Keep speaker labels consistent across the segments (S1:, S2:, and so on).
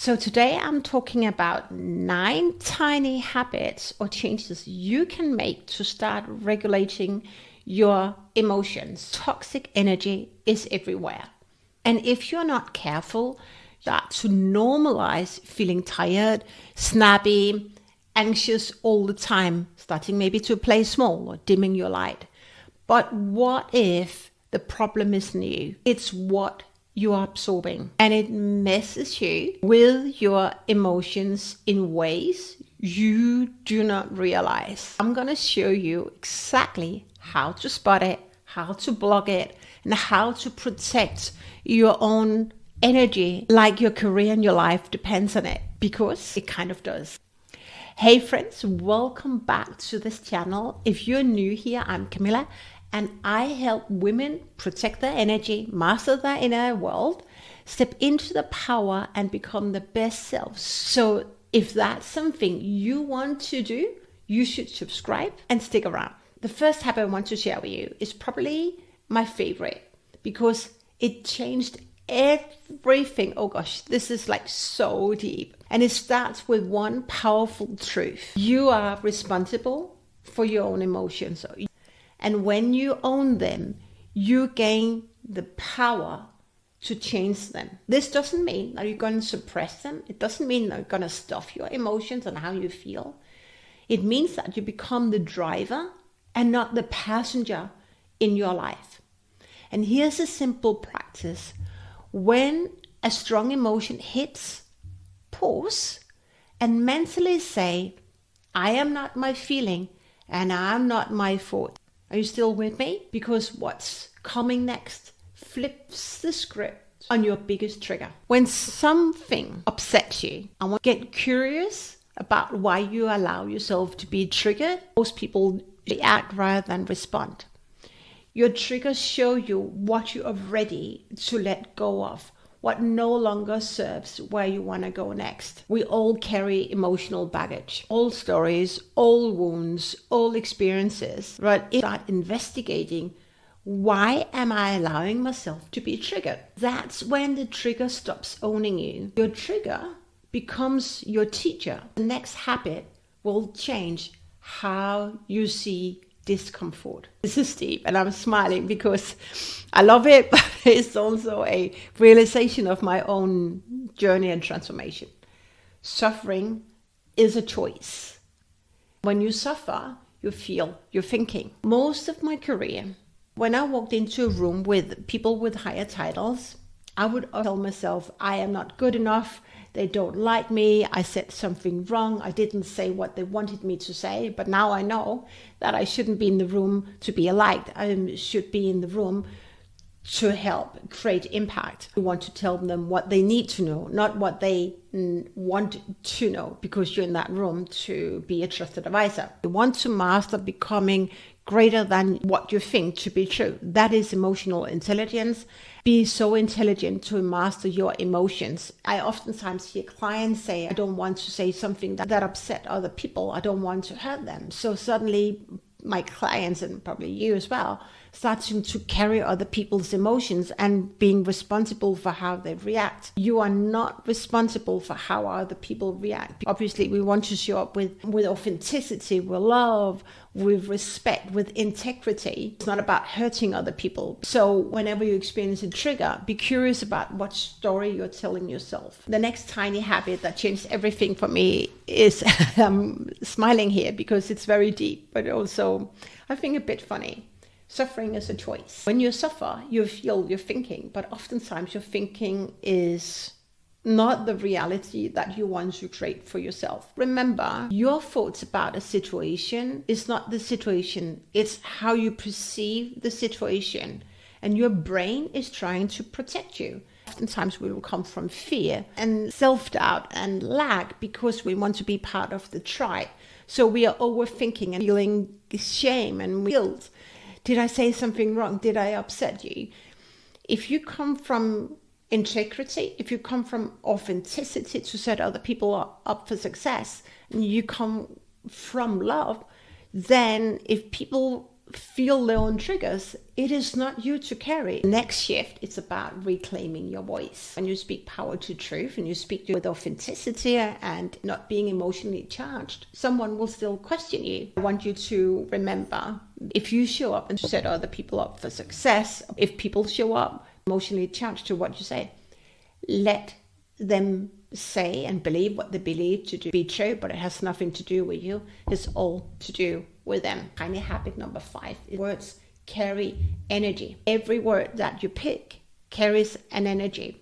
S1: So today I'm talking about 9 tiny habits or changes you can make to start regulating your emotions. Toxic energy is everywhere. And if you're not careful, start to normalize feeling tired, snappy, anxious all the time, starting maybe to play small or dimming your light. But what if the problem isn't you? It's what you are absorbing, and it messes you with your emotions in ways you do not realize. I'm going to show you exactly how to spot it, how to block it, and how to protect your own energy like your career and your life depends on it, because it kind of does. Hey friends, welcome back to this channel. If you're new here, I'm Camilla, and I help women protect their energy, master their inner world, step into the power and become the best selves. So if that's something you want to do, you should subscribe and stick around. The first habit I want to share with you is probably my favorite because it changed everything. Oh gosh, this is like so deep. And it starts with one powerful truth. You are responsible for your own emotions. And when you own them, you gain the power to change them. This doesn't mean that you're going to suppress them. It doesn't mean that you're going to stuff your emotions and how you feel. It means that you become the driver and not the passenger in your life. And here's a simple practice. When a strong emotion hits, pause and mentally say, I am not my feeling and I'm not my thought. Are you still with me? Because what's coming next flips the script on your biggest trigger. When something upsets you, I want to get curious about why you allow yourself to be triggered. Most people react rather than respond. Your triggers show you what you are ready to let go of, what no longer serves where you want to go next. We all carry emotional baggage, old stories, old wounds, old experiences. Right? Start investigating, why am I allowing myself to be triggered? That's when the trigger stops owning you. Your trigger becomes your teacher. The next habit will change how you see discomfort. This is deep and I'm smiling because I love it, but it's also a realization of my own journey and transformation. Suffering is a choice. When you suffer, you feel you're thinking. Most of my career, when I walked into a room with people with higher titles, I would tell myself, I am not good enough. They don't like me. I said something wrong. I didn't say what they wanted me to say. But now I know that I shouldn't be in the room to be liked. I should be in the room to help create impact. You want to tell them what they need to know, not what they want to know, because you're in that room to be a trusted advisor. You want to master becoming greater than what you think to be true. That is emotional intelligence. Be so intelligent to master your emotions. I oftentimes hear clients say, I don't want to say something that upset other people. I don't want to hurt them. So suddenly my clients, and probably you as well, starting to carry other people's emotions and being responsible for how they react. You are not responsible for how other people react. Obviously, we want to show up with authenticity, with love, with respect, with integrity. It's not about hurting other people. So whenever you experience a trigger, be curious about what story you're telling yourself. The next tiny habit that changed everything for me is, I'm smiling here because it's very deep, but also I think a bit funny. Suffering is a choice. When you suffer, you feel you're thinking, but oftentimes your thinking is not the reality that you want to create for yourself. Remember, your thoughts about a situation is not the situation. It's how you perceive the situation. And your brain is trying to protect you. Oftentimes we will come from fear and self-doubt and lack because we want to be part of the tribe. So we are overthinking and feeling shame and guilt. Did I say something wrong? Did I upset you? If you come from integrity, if you come from authenticity to set other people up for success, and you come from love, then if people feel their own triggers, it is not you to carry. Next shift, it's about reclaiming your voice. When you speak power to truth and you speak with authenticity and not being emotionally charged, someone will still question you. I want you to remember, if you show up and set other people up for success, if people show up emotionally charged to what you say, let them say and believe what they believe to be true, but it has nothing to do with you. It's all to do with them. Tiny habit number 5 is words carry energy. Every word that you pick carries an energy.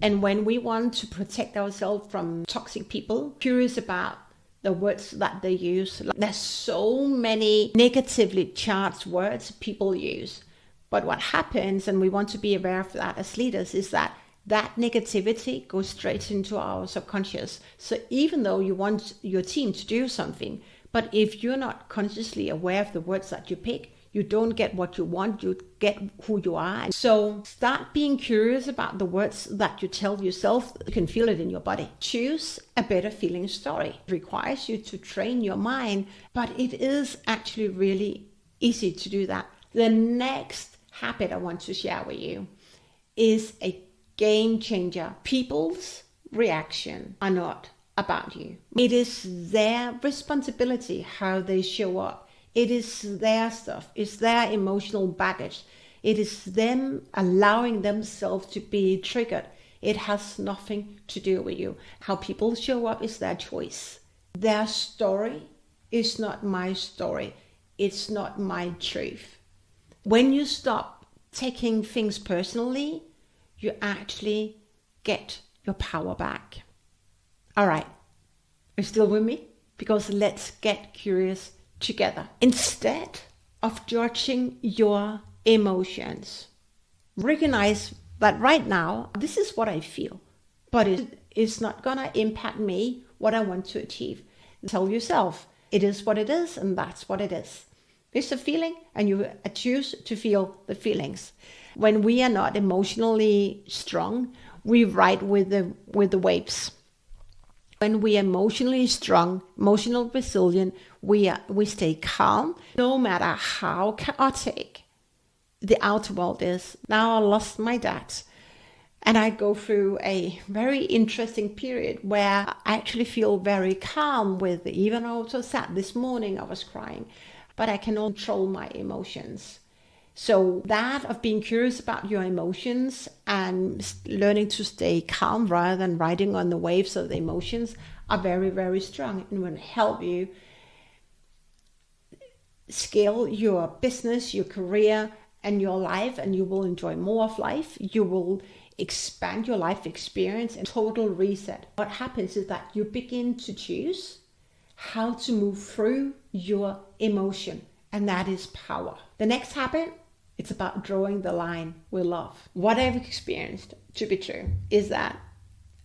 S1: And when we want to protect ourselves from toxic people, curious about the words that they use. There's so many negatively charged words people use. But what happens, and we want to be aware of that as leaders, is that negativity goes straight into our subconscious. So even though you want your team to do something, but if you're not consciously aware of the words that you pick, you don't get what you want, you get who you are. So start being curious about the words that you tell yourself. You can feel it in your body. Choose a better feeling story. It requires you to train your mind, but it is actually really easy to do that. The next habit I want to share with you is a game changer. People's reaction are not about you. It is their responsibility how they show up. It is their stuff. It's their emotional baggage. It is them allowing themselves to be triggered. It has nothing to do with you. How people show up is their choice. Their story is not my story. It's not my truth. When you stop taking things personally, you actually get your power back. All right, are you still with me? Because let's get curious together. Instead of judging your emotions, recognize that right now, this is what I feel, but it is not gonna impact me, what I want to achieve. Tell yourself, it is what it is, and that's what it is. It's a feeling, and you choose to feel the feelings. When we are not emotionally strong, we ride with the waves. When we are emotionally strong, emotional resilient, we stay calm, no matter how chaotic the outer world is. Now I lost my dad, and I go through a very interesting period where I actually feel very calm with, even though I was so sad this morning, I was crying, but I can control my emotions. So that of being curious about your emotions and learning to stay calm rather than riding on the waves of the emotions are very, very strong and will help you scale your business, your career, and your life, and you will enjoy more of life. You will expand your life experience and total reset. What happens is that you begin to choose how to move through your emotion, and that is power. The next habit, it's about drawing the line with love. What I've experienced to be true is that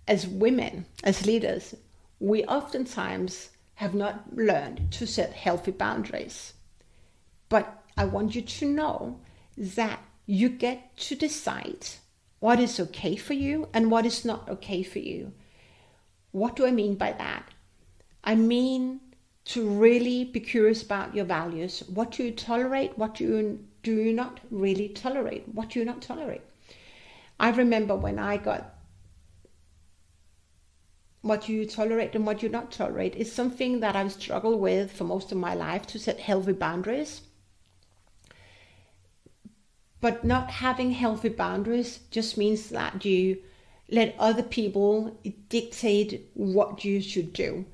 S1: as women, as leaders, we oftentimes have not learned to set healthy boundaries. But I want you to know that you get to decide what is okay for you and what is not okay for you. What do I mean by that? I mean to really be curious about your values. What do you tolerate? What do you not really tolerate? What do you not tolerate? I remember when I got what you tolerate and what you not tolerate is something that I've struggled with for most of my life, to set healthy boundaries. But not having healthy boundaries just means that you let other people dictate what you should do.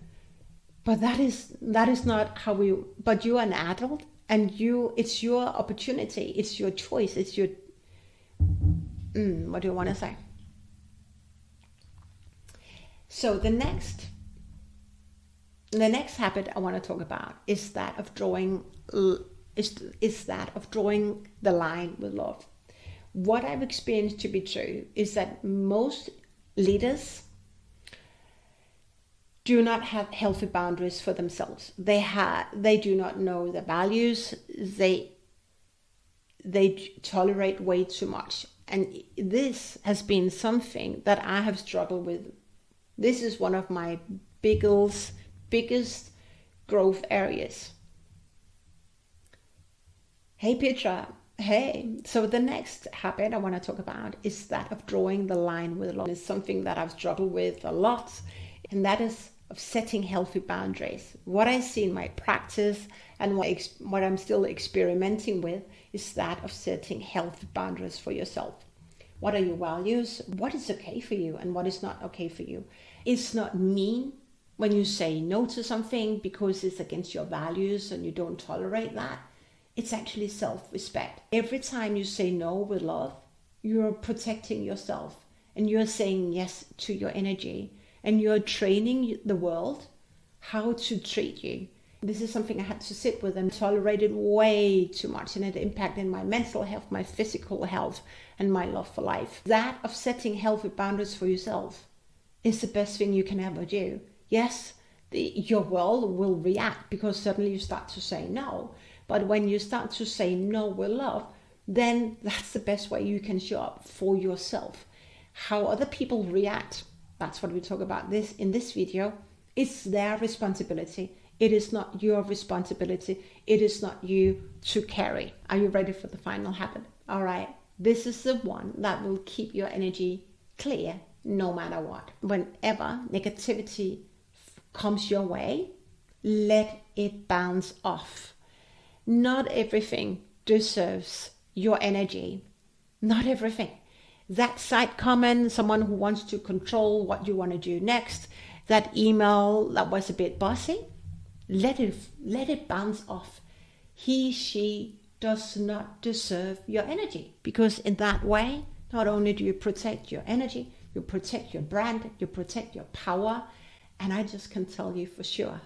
S1: But that is not how but you're an adult, and it's your opportunity, it's your choice, it's your, what do you want to say? So the next habit I want to talk about is that of drawing the line with love. What I've experienced to be true is that most leaders do not have healthy boundaries for themselves. They do not know their values. They tolerate way too much. And this has been something that I have struggled with. This is one of my biggest growth areas. Hey Petra. Hey. So the next habit I want to talk about is that of drawing the line with love. It's something that I've struggled with a lot, and that is of setting healthy boundaries. What I see in my practice and what I'm still experimenting with is that of setting healthy boundaries for yourself. What are your values? What is okay for you and what is not okay for you? It's not mean when you say no to something because it's against your values and you don't tolerate that. It's actually self-respect. Every time you say no with love, you're protecting yourself and you're saying yes to your energy and you're training the world how to treat you. This is something I had to sit with and tolerated way too much, and it impacted my mental health, my physical health, and my love for life. That of setting healthy boundaries for yourself is the best thing you can ever do. Yes, your world will react because suddenly you start to say no. But when you start to say no with love, then that's the best way you can show up for yourself. How other people react, that's what we talk about in this video. It's their responsibility. It is not your responsibility. It is not you to carry. Are you ready for the final habit? All right. This is the one that will keep your energy clear no matter what. Whenever negativity comes your way, let it bounce off. Not everything deserves your energy. Not everything. That side comment, someone who wants to control what you want to do next, that email that was a bit bossy, let it bounce off. He, she does not deserve your energy, because in that way, not only do you protect your energy, you protect your brand, you protect your power, and I just can tell you for sure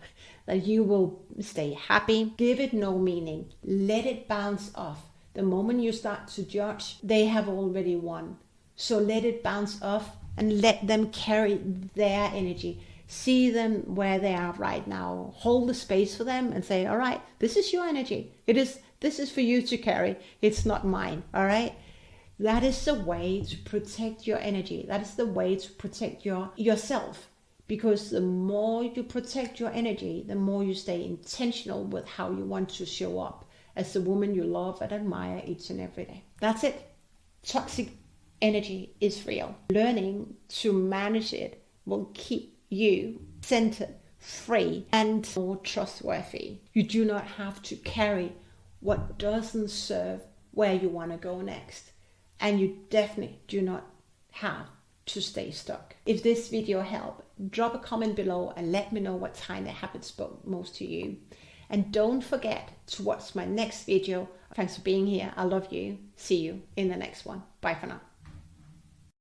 S1: that you will stay happy. Give it no meaning. Let it bounce off. The moment you start to judge, they have already won. So let it bounce off and let them carry their energy. See them where they are right now. Hold the space for them and say, all right, this is your energy. This is for you to carry. It's not mine. All right. That is the way to protect your energy. That is the way to protect yourself. Because the more you protect your energy, the more you stay intentional with how you want to show up as the woman you love and admire each and every day. That's it. Toxic energy is real. Learning to manage it will keep you centered, free, and more trustworthy. You do not have to carry what doesn't serve where you want to go next. And you definitely do not have to stay stuck. If this video helped, drop a comment below and let me know what tiny habits spoke most to you. And don't forget to watch my next video. Thanks for being here. I love you. See you in the next one. Bye for now.